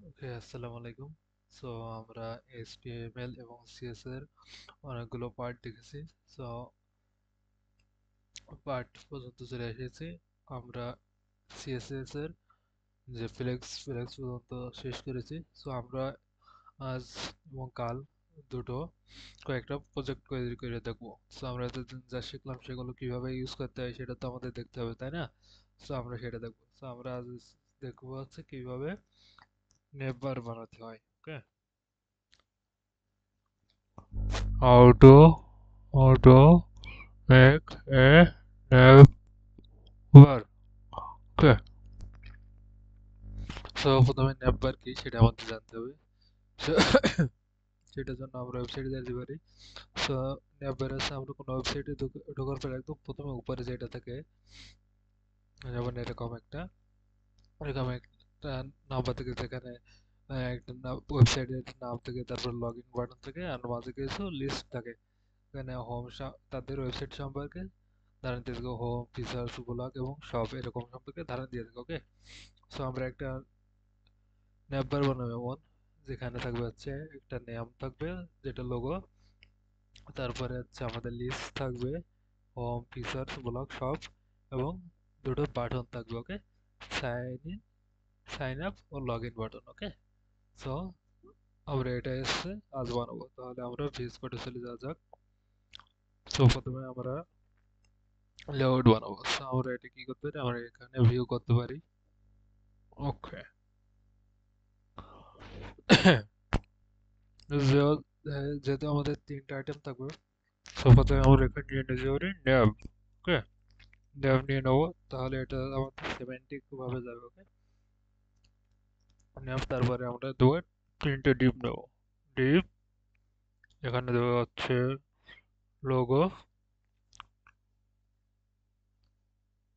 ওকে, আসসালামু আলাইকুম। সো আমরা HTML এবং CSS এর অনেকগুলো পার্ট দেখেছি। সো পার্ট পর্যন্ত চলে এসেছি। আমরা CSS এর যে ফ্লেক্স পর্যন্ত শেষ করেছি। সো আমরা আজ এবং কাল দুটো কয়েকটা প্রজেক্ট তৈরি করে দেখবো। সো আমরা এতদিন যা শিখলাম সেগুলো কিভাবে ইউজ করতে হয় সেটা তো আমাদের দেখতে হবে, তাই না? সো আমরা সেটা দেখবো। সো আমরা আজ দেখবো হচ্ছে কিভাবে নেভার বানাতে হয়। ওকে, how to make a navbar. Okay, so প্রথমে নেভবার কি সেটা আমাদের জানতে হবে। So, সেটার জন্য আমরা ওয়েবসাইটে যেতে পারি। সো নেভবার আছে, আমরা কোনো ওয়েবসাইটে ঢোকার পর একদম প্রথমে উপরে যেটা থাকে, যেমন এরকম একটা নাম্বার থেকে, যেখানে একটা ওয়েবসাইটের নাম থেকে, তারপর লগ ইন বাটন থেকে, আর মাঝে কিছু লিস্ট থাকে। এখানে তাদের ওয়েবসাইট সম্পর্কে ধারণা দিয়ে থাকে, হোম, ফিচার্স, ব্লগ এবং সব এরকম সম্পর্কে ধারণা দিয়ে থাকে। ওকে, সো আমরা একটা নেভার বানাবো এমন, যেখানে থাকবে হচ্ছে একটা নেম থাকবে যেটা লোগো, তারপরে হচ্ছে আমাদের লিস্ট থাকবে, হোম, ফিচার্স, ব্লগ সব, এবং দুটো বাটন থাকবে। Okay, sign in, sign up ও log in button. Okay, so আমরা এটা এসে আজ বানাবো। তাহলে আমরা ভিএস কোডে চলে যাওয়া যাক। সো প্রথমে আমরা লেআউট বানাবো। সো আমরা এটা কি করতে পারি, আমরা এখানে ভিউ করতে পারি। ওকে, যেহেতু আমাদের তিনটা আইটেম থাকবে, সো প্রথমে আমরা এখানে নিয়ে নিতে পারি নেম। ওকে, নেম নিয়ে নেবো, তাহলে এটা আমাদের সেমেন্টিক ভাবে যাবে। ওকে, নেম, তারপরে আমরা দেবো তিনটে ডিপ নেবো। ডিপ, এখানে দেবো হচ্ছে লোগো,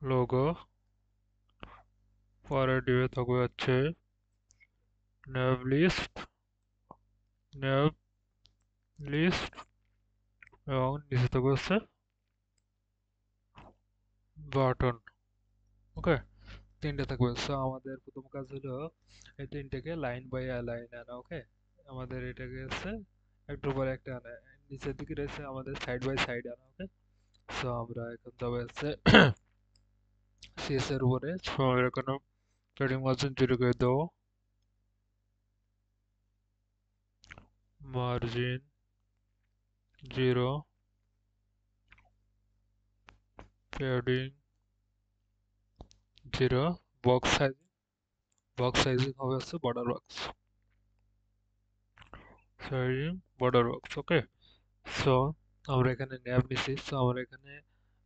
লোগো, পরের ডিপে থাকবে হচ্ছে নেম লিস্ট, নেম লিস্ট, এবং নিচে থাকবে হচ্ছে বাটন। ওকে, তিনটে থাকবে। সো আমাদের প্রথম কাজ হলো এই তিনটেকে লাইন বাই লাইন আনা। ওকে, আমাদের এটাকে হচ্ছে একটু পরে একটা আনা, নিচের দিকে রয়েছে আমাদের সাইড বাই সাইড আনা। ওকে, সো আমরা এখন তবে হচ্ছে সিএস এর উপরে, সো আমরা এখানে প্যাডিং মার্জিন 0 করে দেবো, মার্জিন 0, প্যাডিং 0, বক্স সাইজিং হবে হচ্ছে বর্ডার বক্স। ওকে, সো আমরা এখানে ন্যাব নিছি। সো আমরা এখানে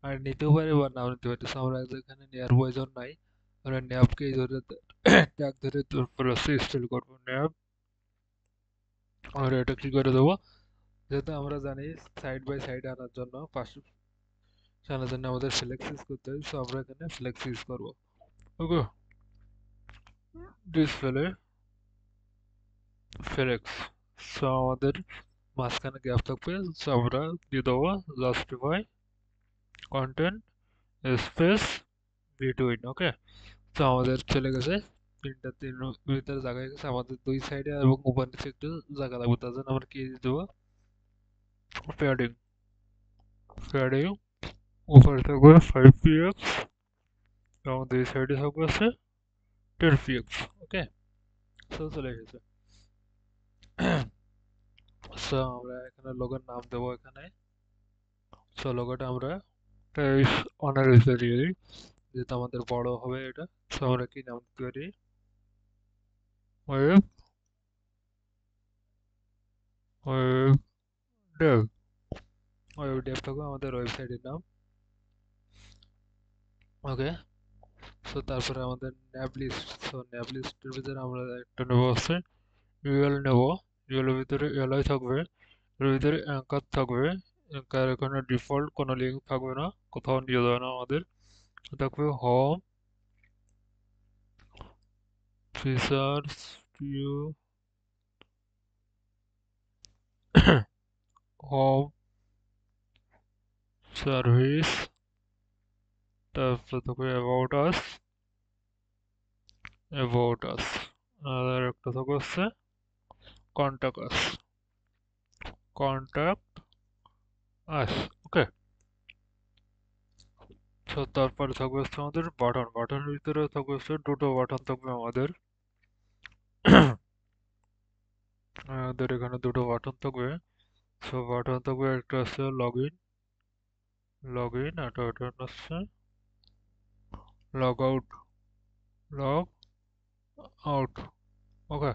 আর নিতেও পারি বা নাও নিতে পারি। সো আমরা এখানে নেওয়ার প্রয়োজন নাই, আমরা ন্যাবকেই ধরে ট্যাগ ধরে তারপর ইনস্টল করবো ন্যাব। আমরা এটা কি করে দেবো, যেহেতু আমরা জানি সাইড বাই সাইড আনার জন্য, পাশে আনার জন্য আমাদের ফ্লেক্স ইউজ করতে হয়। সো আমরা এখানে ফ্লেক্স ইউজ করবো। ওকে, ডিসপ্লে ফ্লেক্স। সো আমাদের মাঝখানে গ্যাপ থাকবে। সো আমরা দিয়ে দেবো জাস্টিফাই কন্টেন্ট স্পেস বিটুইন। ওকে, তো আমাদের চলে গেছে তিন ভিতরে জায়গা হয়ে গেছে। আমাদের দুই সাইডে এবং উপর নিচে একটু জায়গা লাগবে, তার জন্য আমরা কি দিয়ে দেবো, প্যাডিং। প্যাডিং উপরে থাকবে 5 px এবং দুই সাইডে থাকবে আছে 10 px। ওকে, সো চলে এসেছে। সো আমরা এখানে লোগোর নাম দেবো এখানে। সো লোগোটা আমরা অনার হিসেবে দিয়ে দিই, যেহেতু আমাদের বড় হবে এটা। সো আমরা কি নাম দিতে পারি, web, web Dave. Web Dave থাকবে আমাদের ওয়েবসাইটের নাম। ওকে, সো তারপরে আমাদের ন্যাব লিস্ট। সো ন্যাব লিস্টের ভিতরে আমরা একটা নেবো হচ্ছে ইউএল নেবো। ইউএল এর ভিতরে এলআই থাকবে, এর ভিতরে অ্যাঙ্কার থাকবে। অ্যাঙ্কার এখানে ডিফল্ট কোনো লিঙ্ক থাকবে না, কোথাও নিয়ে যাবে না আমাদের। থাকবে home, features, view, home, service, তারপরে থাকবে অ্যাবাউট আস, অ্যাবাউট আস। আর একটা থাকবে হচ্ছে কন্টাক্ট আস, কন্টাক্ট আস। ওকে, তো তারপরে থাকবে হচ্ছে আমাদের বাটন, বাটনের ভিতরে থাকবে হচ্ছে দুটো বাটন থাকবে আমাদের। আমাদের এখানে দুটো বাটন থাকবে। সো বাটন থাকবে, একটা আছে লগ ইন, লগ ইন, আর একটা হচ্ছে লগ আউট, লগ আউট। ওকে,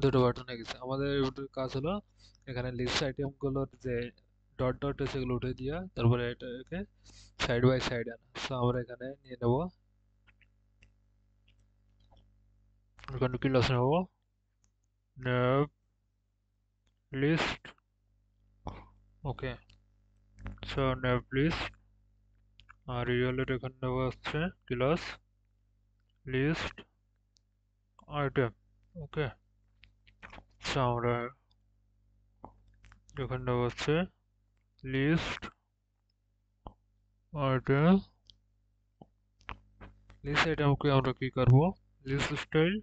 দুটো বাটন হয়ে গেছে আমাদের। এটার কাজ হলো এখানে লিস্ট আইটেম গুলোর যে ডট ডট আছে সেগুলো উঠে দিয়া তারপরে এটাকে সাইড বাই সাইড আনা। সো আমরা এখানে নিয়ে নেব, এখানে কি লাস নেব, নেভ লিস্ট। ওকে, সো নেভ লিস্ট, আর রিয়েলের এখানে নেব হচ্ছে ক্লাস লিস্ট আইটেম। ওকে, সো আমরা এখানে নেব হচ্ছে লিস্ট আইটেম। লিস্ট আইটেমকে আমরা কি করব, লিস্ট স্টাইল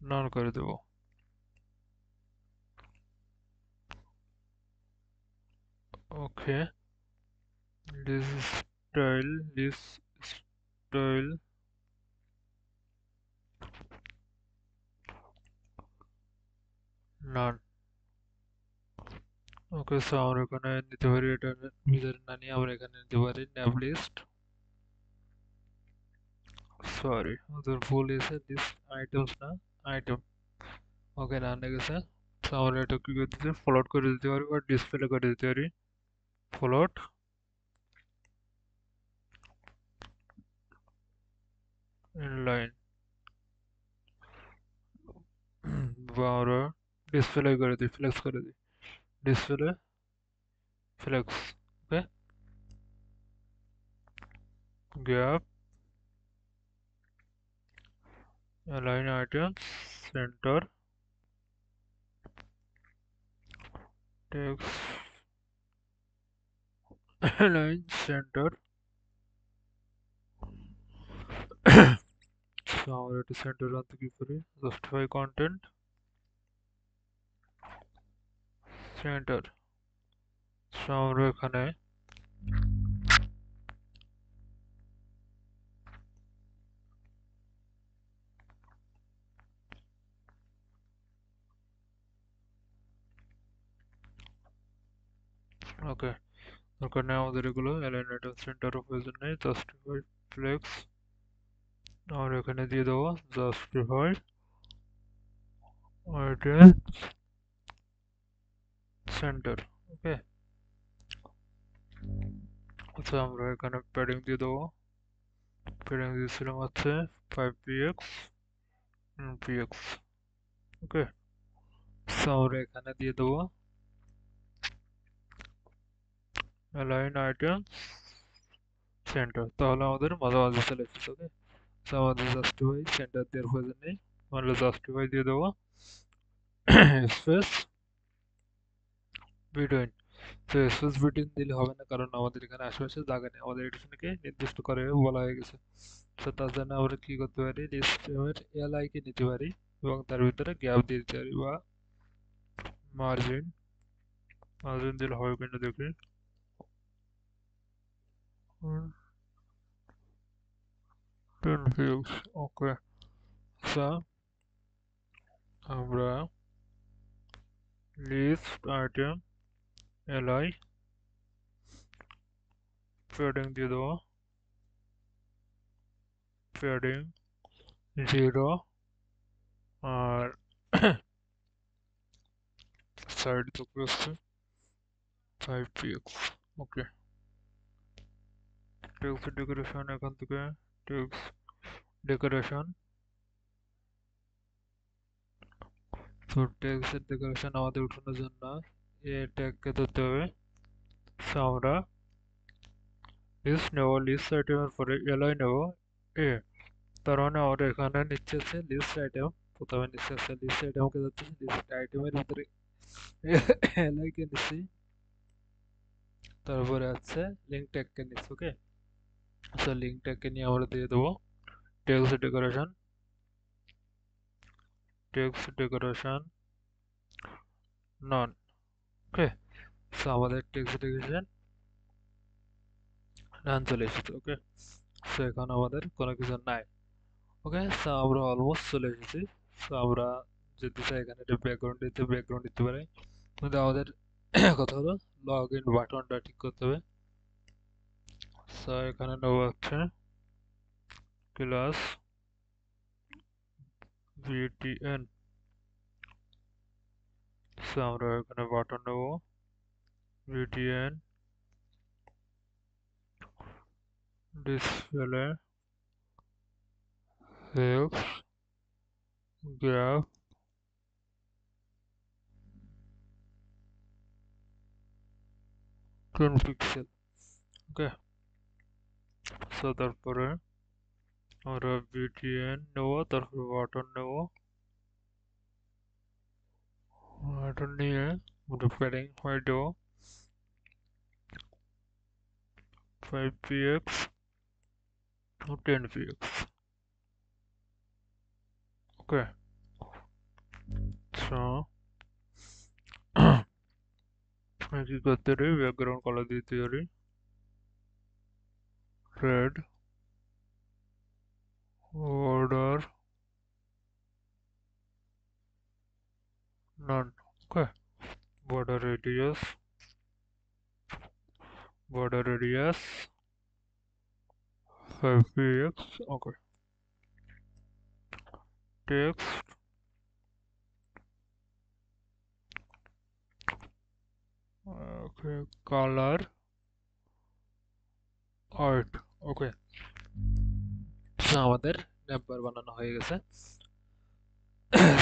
নান করে দেব। ওকে, লিস্ট স্টাইল নান। ওকে, সো আমরা এখানে নিতে পারি, এটা ভিতরে না নিয়ে আমরা এখানে নিতে পারি নেভ লিস্ট, সরি ওদের ভুল এসে দিস আইটেমস না আইটেম। ওকে, না নিয়ে গেছে। তো আমরা এটা কি করে দিতে, ফ্লোট করে দিতে পারি বা ডিসপ্লে করে দিতে পারি, ফ্লোট ইনলাইন, বা আমরা ডিসপ্লে করে দিই, ফ্লেক্স করে দিই, ডিসপ্লে ফ্লেক্স। ওকে, gap align items center text align center। So আমরা এটা সেন্টার আনতে কি করি, জাস্টিফাই কন্টেন্ট সেন্টার। সো আমরা এখানে ওকে, দরকার নেই আমাদের এগুলো, অ্যালাইন আইটেম সেন্টারও প্রয়োজন নেই, জাস্টিফাই ফ্লেক্স আমরা এখানে দিয়ে দেবো, জাস্টিফাই আইটেম সেন্টার। ওকে, আচ্ছা আমরা এখানে প্যাডিং দিয়ে দেবো, প্যাডিং দিয়েছিলাম হচ্ছে 5px px। ওকে, সো আমরা এখানে দিয়ে দেবো অ্যালাইন আইটেম সেন্টার, তাহলে আমাদের মাঝামাঝি চলে এসেছে। ওকে, সো আমাদের জাস্টিফাই সেন্টার দেওয়ার প্রয়োজন নেই, আমরা জাস্টিফাই দিয়ে দেবো স্পেস বিটুইন। তো স্পেস বিটুইন দিলে হবে না, কারণ আমাদের এখানে আশেপাশে জায়গা নেই, আমাদের এটাকে নির্দিষ্ট করে বলা হয়ে গেছে। তো তার জন্য আমরা কি করতে পারি, লিস্টের এলআই কে নিতে পারি এবং তার ভিতরে গ্যাপ দিয়ে দিতে পারি বা মার্জিন, মার্জিন দিলে হবে কিনা দেখি। Ten views. ওকে, সো আমরা লিস্ট আইটেম এলআই প্যাডিং দিয়ে দেবো, প্যাডিং 0, আর সাইড থেকে হচ্ছে 5px। ওকে, টেক্সট ডেকোরেশন এখান থেকে টেক্সট ডেকোরেশন, তো টেক্সট ডেকোরেশন আমাদের উঠানোর জন্য এ ট্যাগকে ধরতে হবে। সো আমরা লিস্ট নেব, লিস্ট আইটেমের পরে এলআই নেব এ, তার মানে আমরা এখানে নিচ্ছে হচ্ছে লিস্ট আইটেম, প্রথমে নিচ্ছে হচ্ছে লিস্ট আইটেমকে ধরতে, লিস্ট আইটেমের ভিতরে এলআই কে নিচ্ছি, তারপরে হচ্ছে লিঙ্ক ট্যাগকে নিচ্ছি। ওকে, সো লিঙ্কটাকে নিয়ে আমরা দিয়ে দেবো টেক্সট ডেকোরেশন নন। ওকে, সো আমাদের টেক্সট ডেকোরেশন নান চলে এসেছে। ওকে, সো এখন আমাদের কোনো কিছু নাই। ওকে, সো আমরা অলমোস্ট চলে এসেছি। সো আমরা যদি চাই এখানে একটা ব্যাকগ্রাউন্ড দিতে পারি, কিন্তু আমাদের কথা হলো লগ ইন বাটনটা ঠিক করতে হবে। সো এখানে নেবো হচ্ছে ক্লাস VTN। সো আমরা এখানে বাটন নেবো VTN display help graph 10 pixel. Okay, so তারপরে আমরা VTN নেবো, তারপর বাটন নিয়ে আমরা প্যাডিং হয়ে দেবো 5px 10px। ওকে, সো কি করতে পারি, ব্যাকগ্রাউন্ড কালার দিতে পারি রেড, বর্ডার none। ওকে, border radius 5px। ওকে, text ওকে, color art। ওকে, সো আমাদের নেমবার বানানো হয়ে গেছে।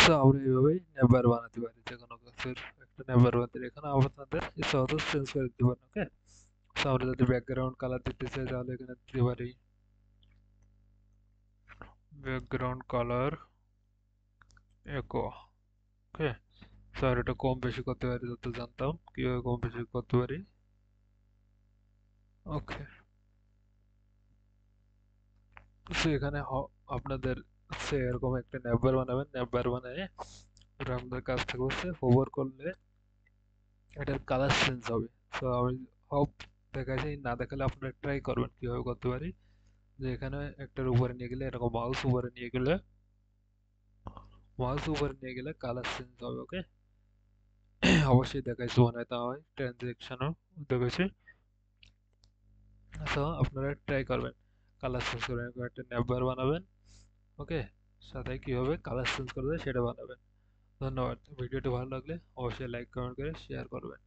সো আমরা এইভাবেই নেমবার বানাতে পারি, যে কোনো কিছুর একটা নেমবার বানাতে পারি। এখানে আপনাদের ইচ্ছা মতো চেঞ্জ করে দিতে পারেন। ওকে, সো আমরা যদি ব্যাকগ্রাউন্ড কালার দিতে চাই তাহলে এখানে দিতে পারি ব্যাকগ্রাউন্ড কালার একো। ওকে, স্যার এটা কম বেশি করতে পারি, যত জানতাম কিভাবে কম বেশি করতে পারি। ওকে, সো এখানে আপনাদের সে এরকম একটা নেমবার বানাবেন। নেমবার বানিয়ে আপনাদের কাছ থেকে হচ্ছে হোভার করলে এটার কালার চেঞ্জ হবে। সো আমি হোপ দেখাচ্ছি, না দেখালে আপনারা ট্রাই করবেন কিভাবে করতে পারি। যে এখানে একটার উপরে নিয়ে গেলে এরকম মাউস উপরে নিয়ে গেলে কালার চেঞ্জ হবে। ওকে, অবশ্যই দেখাইছি মনে হয়, তা হয় ট্রানজেকশনও দেখাইছি। সো আপনারা ট্রাই করবেন কালার চেঞ্জ করবেন, একটা নেমবার বানাবেন। ওকে, সাথে কিভাবে কালার চেঞ্জ করবে সেটা বানাবেন। ধন্যবাদ। ভিডিওটি ভালো লাগলে অবশ্যই লাইক কমেন্ট করে শেয়ার করবেন।